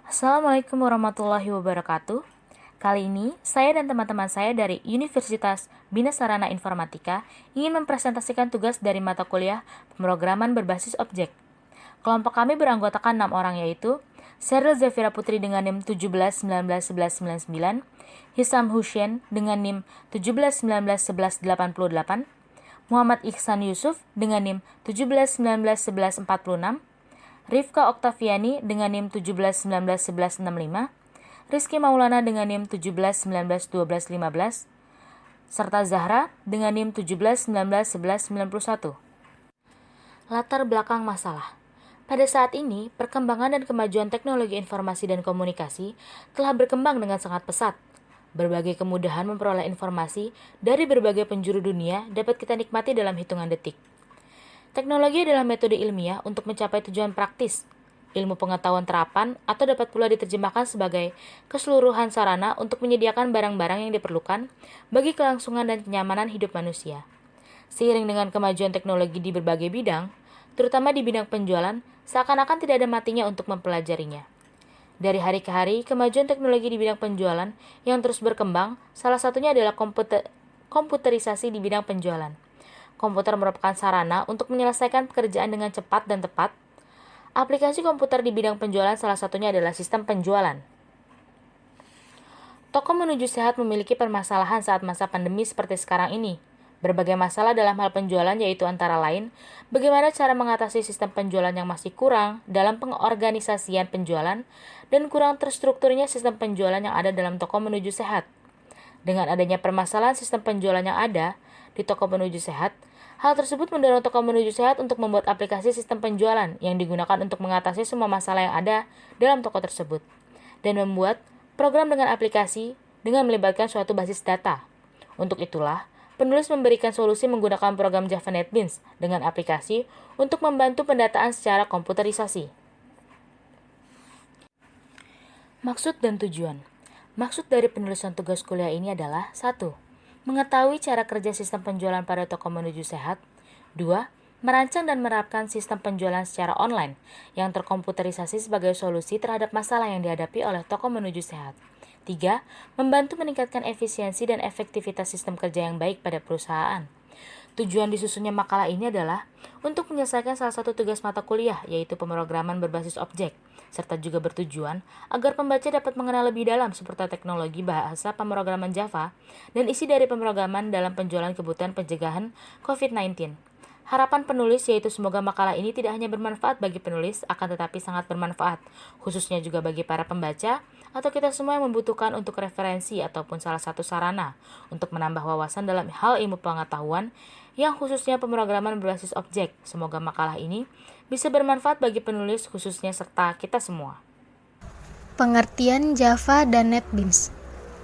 Assalamualaikum warahmatullahi wabarakatuh. Kali ini, saya dan teman-teman saya dari Universitas Bina Sarana Informatika ingin mempresentasikan tugas dari mata kuliah pemrograman berbasis objek. Kelompok kami beranggotakan 6 orang, yaitu Sheryl Zafira Putri dengan NIM 17191199, Hisam Hussein dengan NIM 17191188, Muhammad Ihsan Yusuf dengan NIM 17191146, Rifka Oktaviani dengan NIM 17191165, Rizky Maulana dengan NIM 17191215, serta Zahra dengan NIM 17191191. Latar belakang masalah. Pada saat ini, perkembangan dan kemajuan teknologi informasi dan komunikasi telah berkembang dengan sangat pesat. Berbagai kemudahan memperoleh informasi dari berbagai penjuru dunia dapat kita nikmati dalam hitungan detik. Teknologi adalah metode ilmiah untuk mencapai tujuan praktis, ilmu pengetahuan terapan, atau dapat pula diterjemahkan sebagai keseluruhan sarana untuk menyediakan barang-barang yang diperlukan bagi kelangsungan dan kenyamanan hidup manusia. Seiring dengan kemajuan teknologi di berbagai bidang, terutama di bidang penjualan, seakan-akan tidak ada matinya untuk mempelajarinya. Dari hari ke hari, kemajuan teknologi di bidang penjualan yang terus berkembang, salah satunya adalah komputerisasi di bidang penjualan. Komputer merupakan sarana untuk menyelesaikan pekerjaan dengan cepat dan tepat. Aplikasi komputer di bidang penjualan salah satunya adalah sistem penjualan. Toko menuju sehat memiliki permasalahan saat masa pandemi seperti sekarang ini. Berbagai masalah dalam hal penjualan yaitu antara lain, bagaimana cara mengatasi sistem penjualan yang masih kurang dalam pengorganisasian penjualan dan kurang terstrukturnya sistem penjualan yang ada dalam toko menuju sehat. Dengan adanya permasalahan sistem penjualan yang ada di toko menuju sehat, hal tersebut mendorong toko menuju sehat untuk membuat aplikasi sistem penjualan yang digunakan untuk mengatasi semua masalah yang ada dalam toko tersebut, dan membuat program dengan aplikasi dengan melibatkan suatu basis data. Untuk itulah, penulis memberikan solusi menggunakan program Java NetBeans dengan aplikasi untuk membantu pendataan secara komputerisasi. Maksud dan tujuan. Maksud dari penulisan tugas kuliah ini adalah 1. Mengetahui cara kerja sistem penjualan pada toko menuju sehat. 2. Merancang dan menerapkan sistem penjualan secara online yang terkomputerisasi sebagai solusi terhadap masalah yang dihadapi oleh toko menuju sehat. 3. Membantu meningkatkan efisiensi dan efektivitas sistem kerja yang baik pada perusahaan. Tujuan disusunnya makalah ini adalah untuk menyelesaikan salah satu tugas mata kuliah, yaitu pemrograman berbasis objek, serta juga bertujuan agar pembaca dapat mengenal lebih dalam seputar teknologi bahasa pemrograman Java dan isi dari pemrograman dalam penjualan kebutuhan pencegahan COVID-19. Harapan penulis yaitu semoga makalah ini tidak hanya bermanfaat bagi penulis, akan tetapi sangat bermanfaat, khususnya juga bagi para pembaca atau kita semua yang membutuhkan untuk referensi ataupun salah satu sarana untuk menambah wawasan dalam hal ilmu pengetahuan yang khususnya pemrograman berbasis objek. Semoga makalah ini bisa bermanfaat bagi penulis khususnya serta kita semua. Pengertian Java dan NetBeans.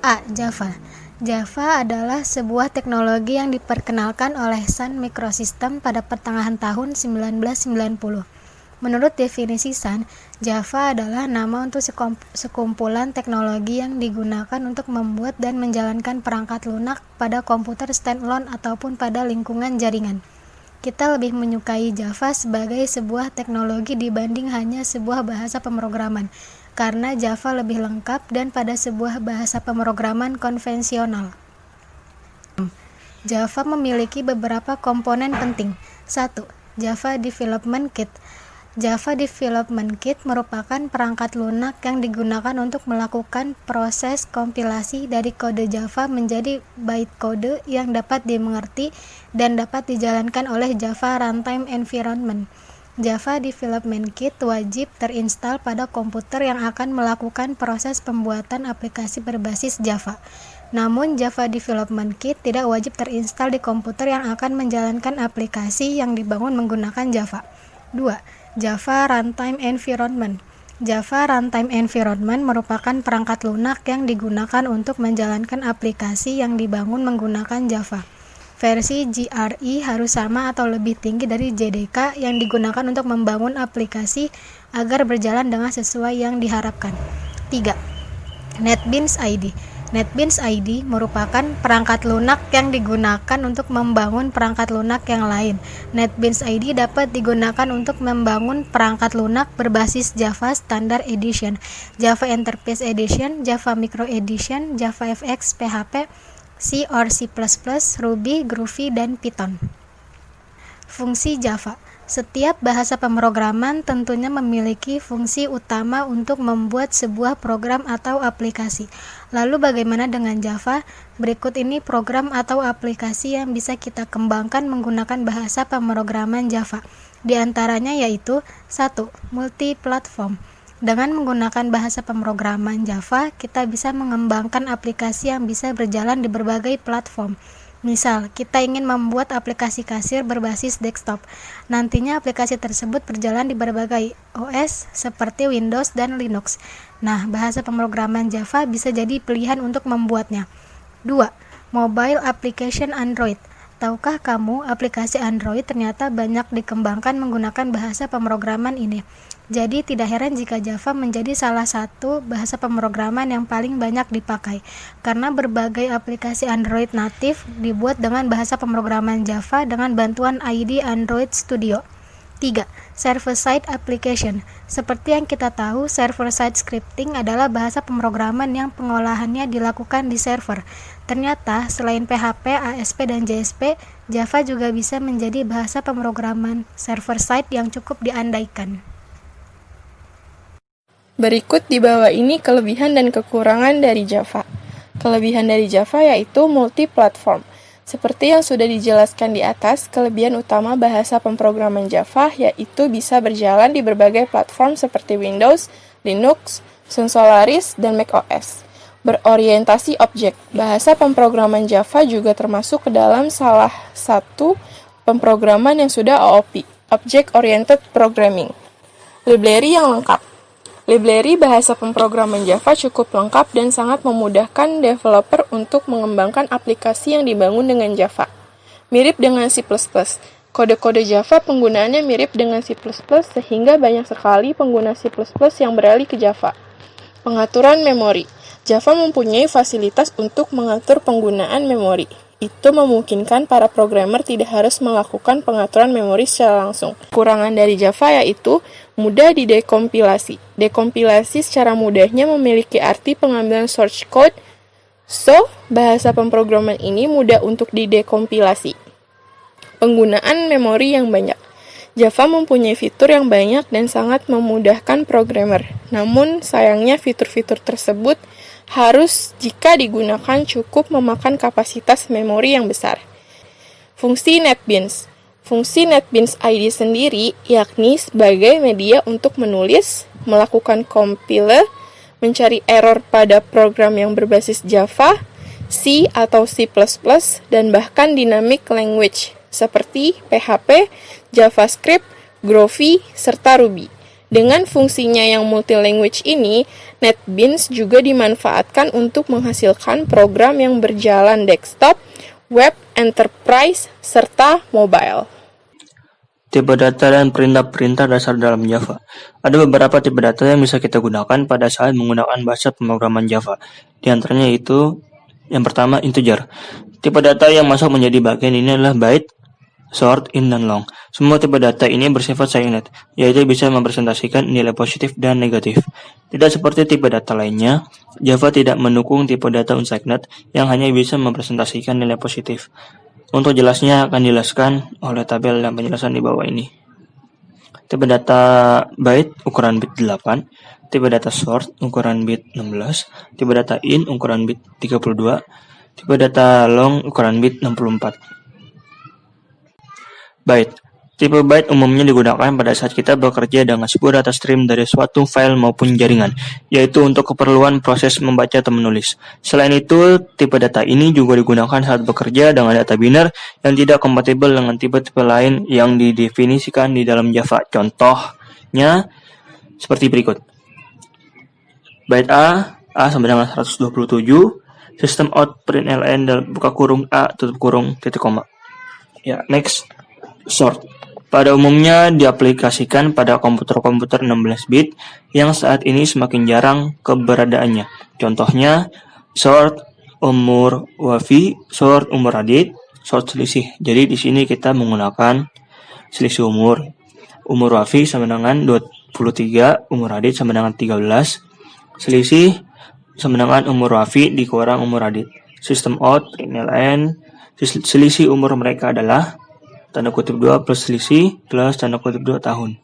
A. Java. Java adalah sebuah teknologi yang diperkenalkan oleh Sun Microsystem pada pertengahan tahun 1990. Menurut definisi Sun, Java adalah nama untuk sekumpulan teknologi yang digunakan untuk membuat dan menjalankan perangkat lunak pada komputer standalone ataupun pada lingkungan jaringan. Kita lebih menyukai Java sebagai sebuah teknologi dibanding hanya sebuah bahasa pemrograman, karena Java lebih lengkap dan pada sebuah bahasa pemrograman konvensional. Java memiliki beberapa komponen penting. 1. Java Development Kit. Java Development Kit merupakan perangkat lunak yang digunakan untuk melakukan proses kompilasi dari kode Java menjadi bytecode yang dapat dimengerti dan dapat dijalankan oleh Java Runtime Environment. Java Development Kit wajib terinstal pada komputer yang akan melakukan proses pembuatan aplikasi berbasis Java. Namun Java Development Kit tidak wajib terinstal di komputer yang akan menjalankan aplikasi yang dibangun menggunakan Java. 2. Java Runtime Environment. Java Runtime Environment merupakan perangkat lunak yang digunakan untuk menjalankan aplikasi yang dibangun menggunakan Java. Versi GRE harus sama atau lebih tinggi dari JDK yang digunakan untuk membangun aplikasi agar berjalan dengan sesuai yang diharapkan. 3. NetBeans ID. NetBeans ID merupakan perangkat lunak yang digunakan untuk membangun perangkat lunak yang lain. NetBeans ID dapat digunakan untuk membangun perangkat lunak berbasis Java Standard Edition, Java Enterprise Edition, Java Micro Edition, JavaFX, PHP, C or C++, Ruby, Groovy, dan Python. Fungsi Java. Setiap bahasa pemrograman tentunya memiliki fungsi utama untuk membuat sebuah program atau aplikasi. Lalu bagaimana dengan Java? Berikut ini program atau aplikasi yang bisa kita kembangkan menggunakan bahasa pemrograman Java. Di antaranya yaitu 1. Multi-platform. Dengan menggunakan bahasa pemrograman Java, kita bisa mengembangkan aplikasi yang bisa berjalan di berbagai platform. Misal, kita ingin membuat aplikasi kasir berbasis desktop. Nantinya aplikasi tersebut berjalan di berbagai OS seperti Windows dan Linux. Nah, bahasa pemrograman Java bisa jadi pilihan untuk membuatnya. 2. Mobile Application Android. Tahukah kamu, aplikasi Android ternyata banyak dikembangkan menggunakan bahasa pemrograman ini. Jadi tidak heran jika Java menjadi salah satu bahasa pemrograman yang paling banyak dipakai, karena berbagai aplikasi Android natif dibuat dengan bahasa pemrograman Java dengan bantuan IDE Android Studio. 3. Server-side application. Seperti yang kita tahu, server-side scripting adalah bahasa pemrograman yang pengolahannya dilakukan di server. Ternyata, selain PHP, ASP, dan JSP, Java juga bisa menjadi bahasa pemrograman server-side yang cukup diandaikan. Berikut di bawah ini kelebihan dan kekurangan dari Java. Kelebihan dari Java yaitu multi-platform. Seperti yang sudah dijelaskan di atas, kelebihan utama bahasa pemrograman Java yaitu bisa berjalan di berbagai platform seperti Windows, Linux, Sun Solaris, dan macOS. Berorientasi objek. Bahasa pemrograman Java juga termasuk ke dalam salah satu pemrograman yang sudah OOP, Object Oriented Programming. Library yang lengkap. Library bahasa pemrograman Java cukup lengkap dan sangat memudahkan developer untuk mengembangkan aplikasi yang dibangun dengan Java. Mirip dengan C++. Kode-kode Java penggunaannya mirip dengan C++ sehingga banyak sekali pengguna C++ yang beralih ke Java. Pengaturan memori. Java mempunyai fasilitas untuk mengatur penggunaan memori. Itu memungkinkan para programmer tidak harus melakukan pengaturan memori secara langsung. Kekurangan dari Java yaitu mudah didekompilasi. Dekompilasi secara mudahnya memiliki arti pengambilan source code, so bahasa pemrograman ini mudah untuk didekompilasi. Penggunaan memori yang banyak. Java mempunyai fitur yang banyak dan sangat memudahkan programmer. Namun, sayangnya fitur-fitur tersebut harus jika digunakan cukup memakan kapasitas memori yang besar. Fungsi NetBeans. Fungsi NetBeans ID sendiri yakni sebagai media untuk menulis, melakukan compile, mencari error pada program yang berbasis Java, C atau C++, dan bahkan dynamic language seperti PHP, JavaScript, Groovy, serta Ruby. Dengan fungsinya yang multi-language ini, NetBeans juga dimanfaatkan untuk menghasilkan program yang berjalan desktop, web, enterprise, serta mobile. Tipe data dan perintah-perintah dasar dalam Java. Ada beberapa tipe data yang bisa kita gunakan pada saat menggunakan bahasa pemrograman Java. Di antaranya itu, yang pertama, integer. Tipe data yang masuk menjadi bagian ini adalah byte, short, int, dan long. Semua tipe data ini bersifat SciNet, yaitu bisa merepresentasikan nilai positif dan negatif. Tidak seperti tipe data lainnya, Java tidak mendukung tipe data unsigned yang hanya bisa merepresentasikan nilai positif. Untuk jelasnya akan dijelaskan oleh tabel dan penjelasan di bawah ini. Tipe data byte ukuran bit 8, tipe data short ukuran bit 16, tipe data int ukuran bit 32, tipe data long ukuran bit 64. Byte. Tipe byte umumnya digunakan pada saat kita bekerja dengan sebuah data stream dari suatu file maupun jaringan, yaitu untuk keperluan proses membaca atau menulis. Selain itu, tipe data ini juga digunakan saat bekerja dengan data biner yang tidak kompatibel dengan tipe-tipe lain yang didefinisikan di dalam Java. Contohnya seperti berikut. Byte A sama dengan 127, system out println buka kurung A tutup kurung titik koma. Ya, next. Short. Pada umumnya diaplikasikan pada komputer-komputer 16 bit yang saat ini semakin jarang keberadaannya. Contohnya, short umur wafi, sort umur adit, sort selisih. Jadi di sini kita menggunakan selisih umur. Umur wafi sama dengan 23, umur adit sama dengan 13. Selisih sama dengan umur wafi dikurang umur adit. Sistem out, println, selisih umur mereka adalah tanda kutip 2 plus selisih plus tanda kutip 2 tahun.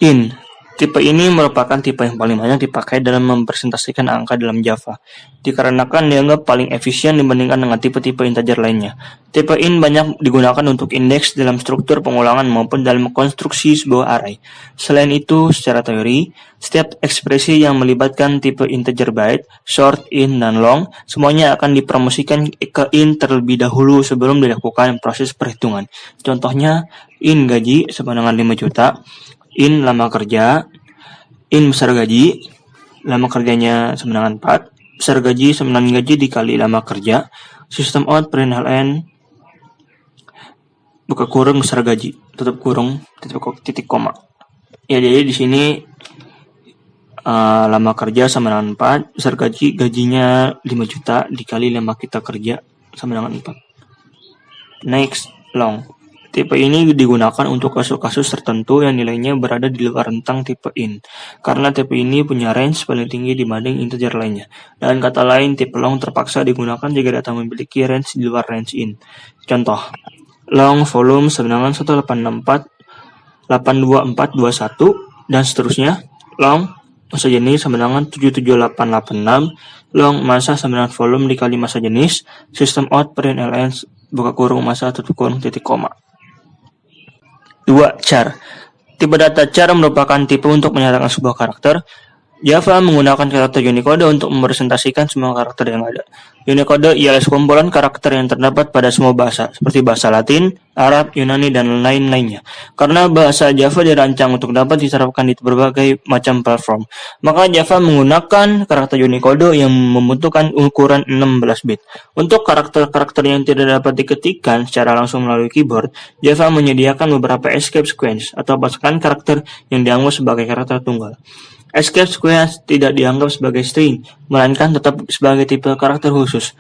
In. Tipe ini merupakan tipe yang paling banyak dipakai dalam mempresentasikan angka dalam Java, dikarenakan dianggap paling efisien dibandingkan dengan tipe-tipe integer lainnya. Tipe in banyak digunakan untuk indeks dalam struktur pengulangan maupun dalam konstruksi sebuah array. Selain itu, secara teori, setiap ekspresi yang melibatkan tipe integer byte, short, in, dan long, semuanya akan dipromosikan ke in terlebih dahulu sebelum dilakukan proses perhitungan. Contohnya, in gaji sama dengan 5 juta, in lama kerja, in besar gaji, lama kerjanya sama dengan 4, besar gaji sama dengan gaji dikali lama kerja, sistem out println buka kurung besar gaji, tutup kurung, titik koma. Ya, jadi di sini lama kerja sama dengan 4, besar gajinya 5 juta dikali lama kita kerja sama dengan 4. Next, long. Tipe ini digunakan untuk kasus-kasus tertentu yang nilainya berada di luar rentang tipe in, karena tipe ini punya range paling tinggi dibanding integer lainnya. Dengan kata lain, tipe long terpaksa digunakan jika data memiliki range di luar range in. Contoh, long volume sama dengan 1864, 82421, dan seterusnya. Long masa jenis sama dengan 77886, long masa sama dengan volume dikali masa jenis, sistem out println buka kurung masa tutup kurung titik koma. 2. Char. Tipe data char merupakan tipe untuk menyatakan sebuah karakter. Java menggunakan karakter Unicode untuk merepresentasikan semua karakter yang ada. Unicode ialah sekumpulan karakter yang terdapat pada semua bahasa, seperti bahasa Latin, Arab, Yunani, dan lain-lainnya. Karena bahasa Java dirancang untuk dapat diterapkan di berbagai macam platform, maka Java menggunakan karakter Unicode yang membutuhkan ukuran 16 bit. Untuk karakter-karakter yang tidak dapat diketikkan secara langsung melalui keyboard, Java menyediakan beberapa escape sequence atau pasukan karakter yang dianggap sebagai karakter tunggal. Escape sequence tidak dianggap sebagai string, melainkan tetap sebagai tipe karakter khusus.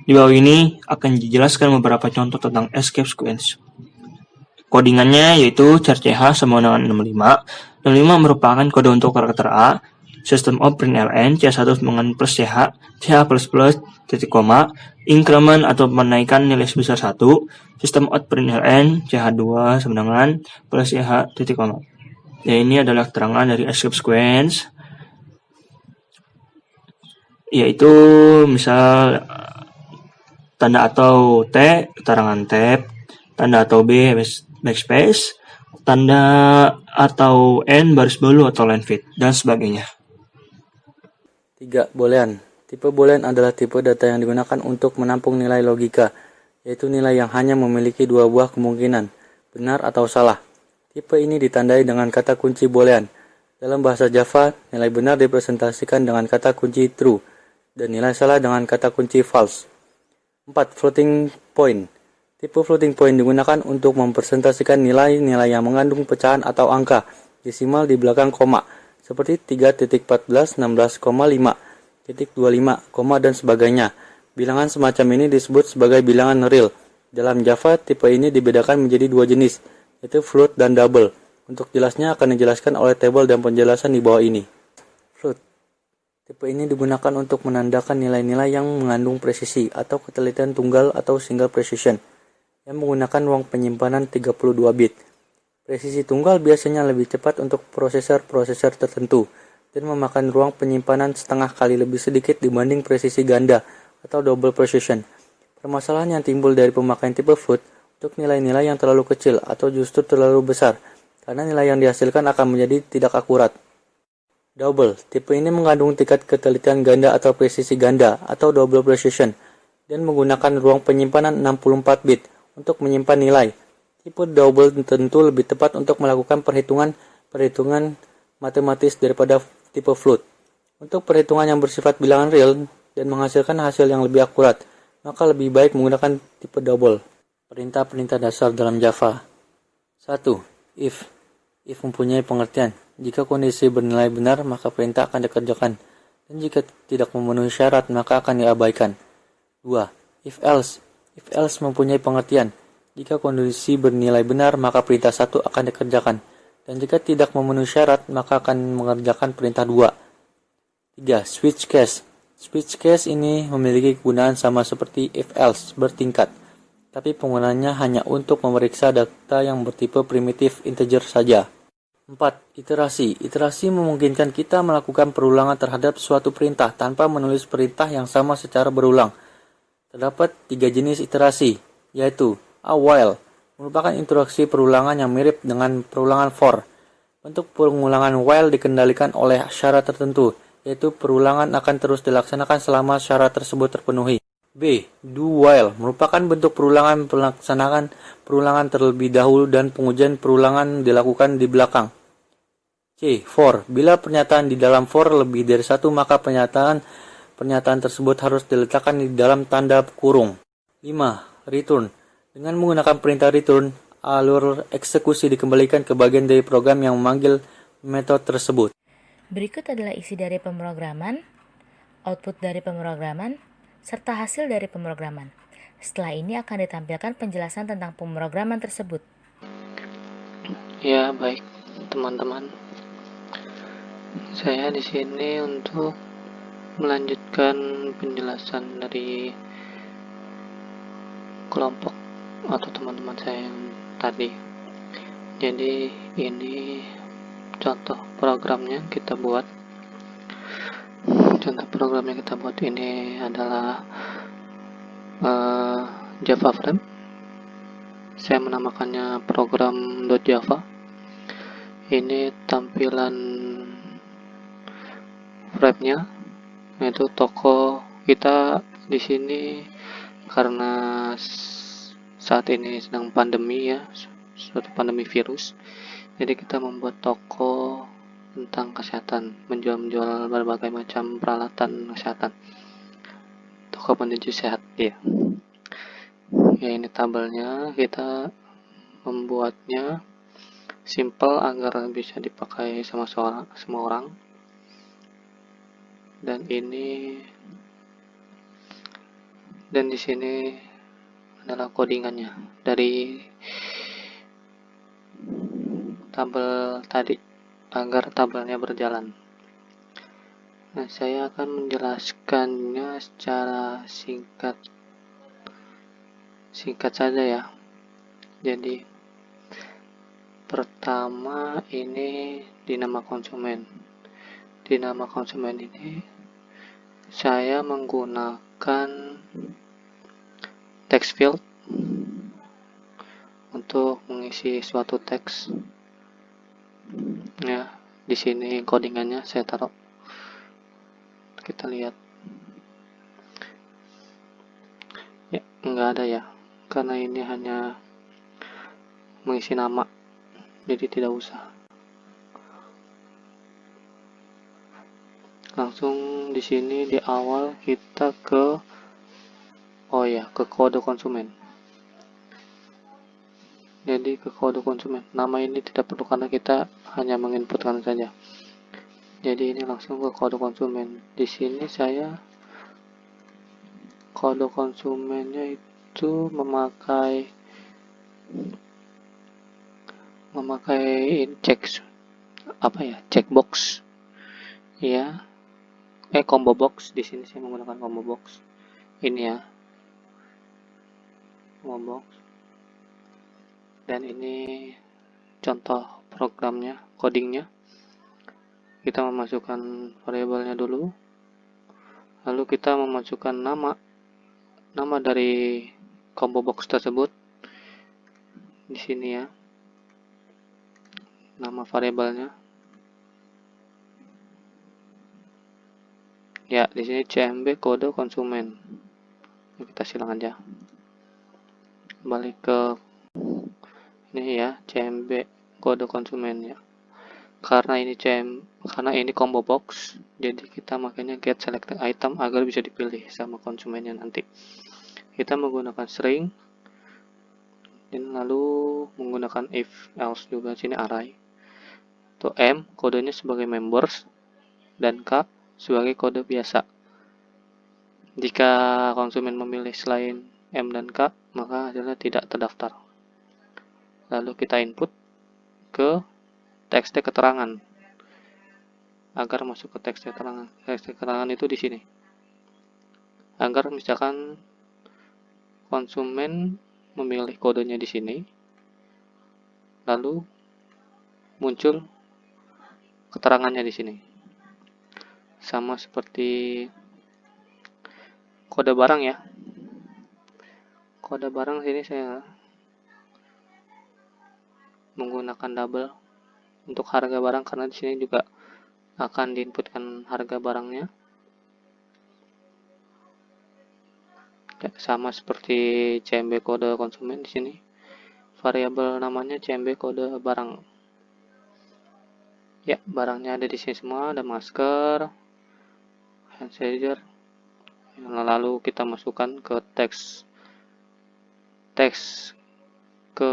Di bawah ini akan dijelaskan beberapa contoh tentang escape sequence. Kodingannya yaitu char ch sama dengan 65. 65 merupakan kode untuk karakter A, system out println ch1 dengan plus ch, ch plus plus, titik koma, increment atau menaikkan nilai sebesar 1, system out println ch2 sama dengan plus ch, titik koma. Ya, ini adalah keterangan dari escape sequence, yaitu misal tanda atau T, keterangan tab, tanda atau B, backspace, tanda atau N, baris bolu atau line fit, dan sebagainya. 3. Boolean. Tipe Boolean adalah tipe data yang digunakan untuk menampung nilai logika, yaitu nilai yang hanya memiliki dua buah kemungkinan, benar atau salah. Tipe ini ditandai dengan kata kunci boolean. Dalam bahasa Java, nilai benar dipresentasikan dengan kata kunci true, dan nilai salah dengan kata kunci false. 4. Floating point. Tipe floating point digunakan untuk mempresentasikan nilai-nilai yang mengandung pecahan atau angka desimal di belakang koma, seperti 3.14, 16,5, titik 25, dan sebagainya. Bilangan semacam ini disebut sebagai bilangan real. Dalam Java, tipe ini dibedakan menjadi dua jenis, yaitu float dan double. Untuk jelasnya akan dijelaskan oleh tabel dan penjelasan di bawah ini. Float. Tipe ini digunakan untuk menandakan nilai-nilai yang mengandung presisi atau ketelitian tunggal atau single precision, yang menggunakan ruang penyimpanan 32 bit. Presisi tunggal biasanya lebih cepat untuk prosesor-prosesor tertentu, dan memakan ruang penyimpanan setengah kali lebih sedikit dibanding presisi ganda atau double precision. Permasalahan yang timbul dari pemakaian tipe float untuk nilai-nilai yang terlalu kecil atau justru terlalu besar, karena nilai yang dihasilkan akan menjadi tidak akurat. Double. Tipe ini mengandung tingkat ketelitian ganda atau presisi ganda atau double precision, dan menggunakan ruang penyimpanan 64 bit untuk menyimpan nilai. Tipe double tentu lebih tepat untuk melakukan perhitungan matematis daripada tipe float. Untuk perhitungan yang bersifat bilangan real dan menghasilkan hasil yang lebih akurat, maka lebih baik menggunakan tipe double. Perintah-perintah dasar dalam Java. 1. If. If mempunyai pengertian. Jika kondisi bernilai benar, maka perintah akan dikerjakan. dan jika tidak memenuhi syarat maka akan diabaikan. 2. If else. If else mempunyai pengertian. Jika kondisi bernilai benar maka perintah 1 akan dikerjakan, dan jika tidak memenuhi syarat maka akan mengerjakan perintah 2. 3. Switch case. Switch case ini memiliki kegunaan sama seperti if else bertingkat, tapi penggunaannya hanya untuk memeriksa data yang bertipe primitif integer saja. 4. Iterasi. Iterasi memungkinkan kita melakukan perulangan terhadap suatu perintah tanpa menulis perintah yang sama secara berulang. Terdapat 3 jenis iterasi, yaitu a while, merupakan instruksi perulangan yang mirip dengan perulangan for. Bentuk pengulangan while dikendalikan oleh syarat tertentu, yaitu perulangan akan terus dilaksanakan selama syarat tersebut terpenuhi. B. Do while, merupakan bentuk perulangan pelaksanaan perulangan terlebih dahulu dan pengujian perulangan dilakukan di belakang. C. For, bila pernyataan di dalam for lebih dari satu maka pernyataan tersebut harus diletakkan di dalam tanda kurung. 5. Return. Dengan menggunakan perintah return, alur eksekusi dikembalikan ke bagian dari program yang memanggil metode tersebut. Berikut adalah isi dari pemrograman, output dari pemrograman, serta hasil dari pemrograman. Setelah ini akan ditampilkan penjelasan tentang pemrograman tersebut. Ya, baik teman-teman. Saya di sini untuk melanjutkan penjelasan dari kelompok atau teman-teman saya yang tadi. Jadi ini contoh programnya kita buat. Contoh programnya kita buat ini adalah Java Frame. Saya menamakannya program.java. Ini tampilan frame-nya, yaitu toko kita di sini karena saat ini sedang pandemi ya, suatu pandemi virus. Jadi kita membuat toko tentang kesehatan, menjual berbagai macam peralatan kesehatan. Toko menuju sehat ya. Ya, ini tabelnya, kita membuatnya simple agar bisa dipakai sama semua orang. Dan di sini adalah codingannya dari tabel tadi agar tabelnya berjalan. Nah, saya akan menjelaskannya secara singkat saja ya. Jadi pertama ini di nama konsumen. Di nama konsumen ini saya menggunakan text field untuk mengisi suatu teks. Ya, di sini codingannya saya taruh. Kita lihat. Ya, enggak ada ya. Karena ini hanya mengisi nama. Jadi tidak usah. Langsung di sini di awal kita ke kode konsumen. Jadi ke kode konsumen. Nama ini tidak perlu karena kita hanya menginputkan saja. Jadi ini langsung ke kode konsumen. Di sini saya kode konsumennya itu memakai checkbox. Ya. Combo box. Di sini saya menggunakan combo box. Ini ya. Combo box. Dan ini contoh programnya, codingnya. Kita memasukkan variabelnya dulu. Lalu kita memasukkan nama dari combo box tersebut. Di sini ya. Nama variabelnya. Ya, di sini CMB kode konsumen. Kita silang aja. Balik ke ini ya, CMB kode konsumen ya. Karena ini combo box, jadi kita makanya get selected item agar bisa dipilih sama konsumennya nanti. Kita menggunakan string dan lalu menggunakan if else juga sini array. M kodenya sebagai members dan K sebagai kode biasa. Jika konsumen memilih selain M dan K, maka hasilnya tidak terdaftar. Lalu kita input ke teks keterangan agar masuk ke teks keterangan. Teks keterangan itu di sini. Agar misalkan konsumen memilih kodenya di sini, lalu muncul keterangannya di sini. Sama seperti kode barang ya. Kode barang sini saya menggunakan double untuk harga barang karena di sini juga akan diinputkan harga barangnya. Ya, sama seperti CMB kode konsumen di sini. Variabel namanya CMB kode barang. Ya, barangnya ada di sini semua, ada masker, hand sanitizer. Lalu kita masukkan ke teks ke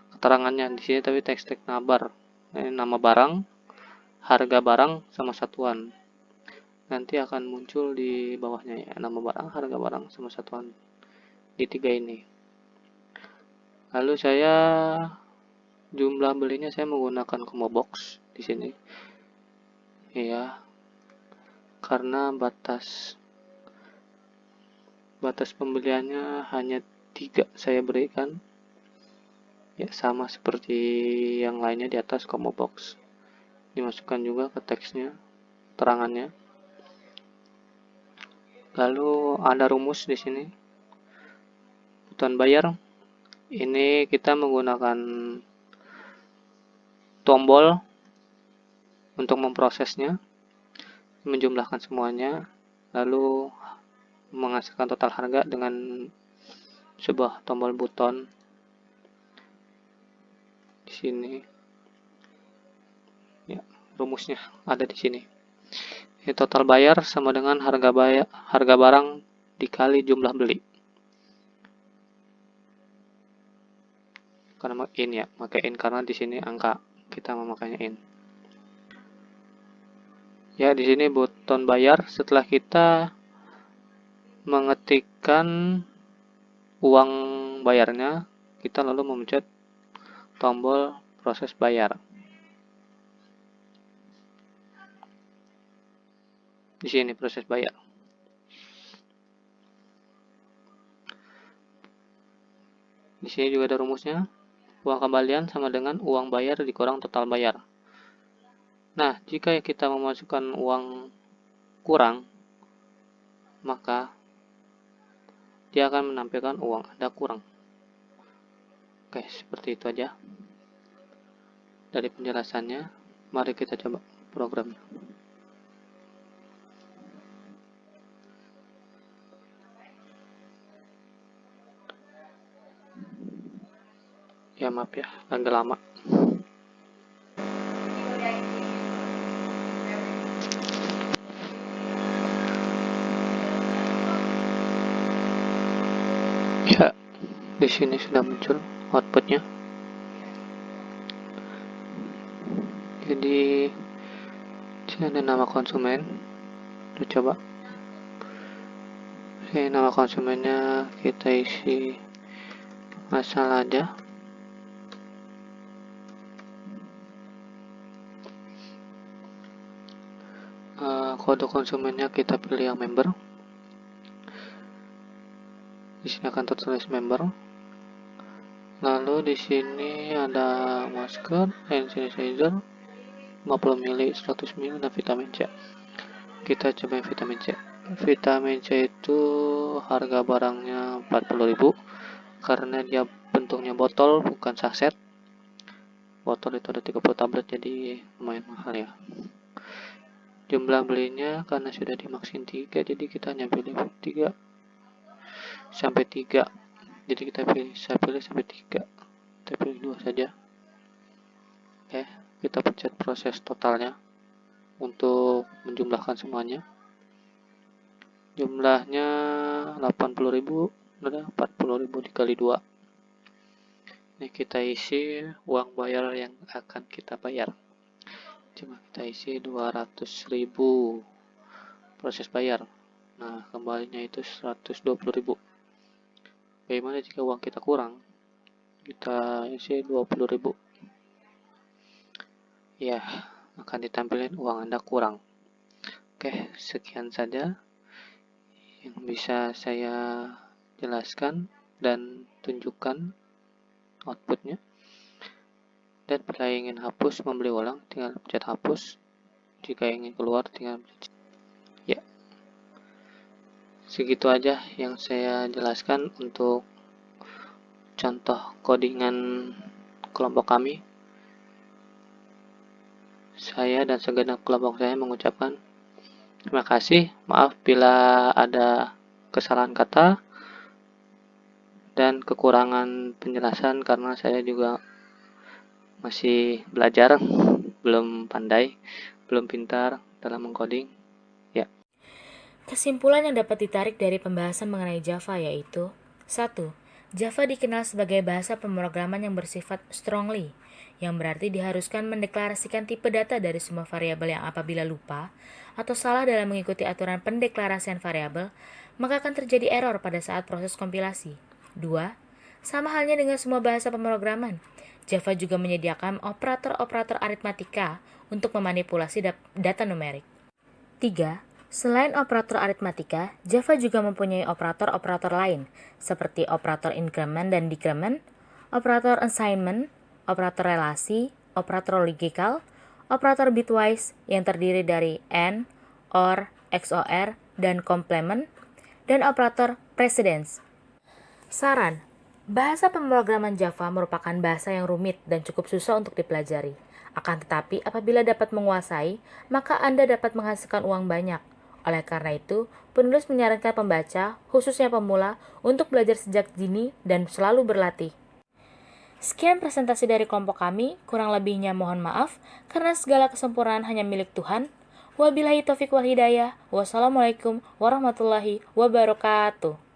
keterangannya di sini, tapi teks nabar. Ini nama barang, harga barang sama satuan. Nanti akan muncul di bawahnya ya, nama barang, harga barang sama satuan di 3 ini. Lalu saya jumlah belinya saya menggunakan combo box di sini. Ya. Karena batas pembeliannya hanya 3 saya berikan. Ya, sama seperti yang lainnya di atas combo box. Dimasukkan juga ke teksnya, terangannya. Lalu ada rumus di sini. Button bayar. Ini kita menggunakan tombol untuk memprosesnya, menjumlahkan semuanya, lalu menghasilkan total harga dengan sebuah tombol buton di sini. Ya, rumusnya ada di sini. Ini total bayar sama dengan harga barang dikali jumlah beli. Karena in ya, pakai in karena di sini angka kita memakainya in. Ya, di sini button bayar. Setelah kita mengetikkan uang bayarnya, kita lalu memencet tombol proses bayar. Di sini proses bayar. Di sini juga ada rumusnya. Uang kembalian sama dengan uang bayar dikurang total bayar. Nah, jika kita memasukkan uang kurang, maka dia akan menampilkan uang Anda kurang. Oke, seperti itu aja dari penjelasannya. Mari kita coba programnya. Ya maaf ya, agak lama. Ya, di sini sudah muncul outputnya. Jadi sini ada nama konsumen. Kita coba. Sini nama konsumennya kita isi asal aja. Kode konsumennya kita pilih yang member. Di sini akan tertulis member. Lalu di sini ada masker, hand sanitizer, 50 ml, 100 ml, dan vitamin C. Kita coba yang vitamin C. Vitamin C itu harga barangnya 40.000 karena dia bentuknya botol bukan saset. Botol itu ada 30 tablet jadi lumayan mahal ya. Jumlah belinya karena sudah dimaksin 3, jadi kita hanya pilih 3 sampai 3. Jadi saya pilih sampai 3. Kita pilih 2 saja. Oke, kita pencet proses totalnya untuk menjumlahkan semuanya. Jumlahnya 80.000, udah 40.000 dikali 2. Ini kita isi uang bayar yang akan kita bayar. Coba kita isi 200.000 proses bayar. Nah, kembalinya itu 120.000. Bagaimana jika uang kita kurang? Kita isi 20.000. Ya, akan ditampilkan uang Anda kurang. Oke, sekian saja yang bisa saya jelaskan dan tunjukkan outputnya. Dan bila ingin hapus membeli ulang, tinggal pencet hapus. Jika ingin keluar, tinggal pencet. Ya, segitu aja yang saya jelaskan untuk contoh codingan kelompok kami. Saya dan segenap kelompok saya mengucapkan terima kasih. Maaf bila ada kesalahan kata dan kekurangan penjelasan karena saya juga masih belajar, belum pandai, belum pintar dalam mengcoding. Ya. Kesimpulan yang dapat ditarik dari pembahasan mengenai Java yaitu 1. Java dikenal sebagai bahasa pemrograman yang bersifat strongly, yang berarti diharuskan mendeklarasikan tipe data dari semua variabel yang apabila lupa atau salah dalam mengikuti aturan pendeklarasian variabel, maka akan terjadi error pada saat proses kompilasi. 2. Sama halnya dengan semua bahasa pemrograman, Java juga menyediakan operator-operator aritmatika untuk memanipulasi data numerik. 3. Selain operator aritmatika, Java juga mempunyai operator-operator lain, seperti operator increment dan decrement, operator assignment, operator relasi, operator logical, operator bitwise yang terdiri dari AND, OR, XOR, dan complement, dan operator precedence. Saran, bahasa pemrograman Java merupakan bahasa yang rumit dan cukup susah untuk dipelajari. Akan tetapi, apabila dapat menguasai, maka Anda dapat menghasilkan uang banyak. Oleh karena itu, penulis menyarankan pembaca, khususnya pemula, untuk belajar sejak dini dan selalu berlatih. Sekian presentasi dari kelompok kami, kurang lebihnya mohon maaf, karena segala kesempurnaan hanya milik Tuhan. Wabillahi taufiq wal hidayah. Wassalamualaikum warahmatullahi wabarakatuh.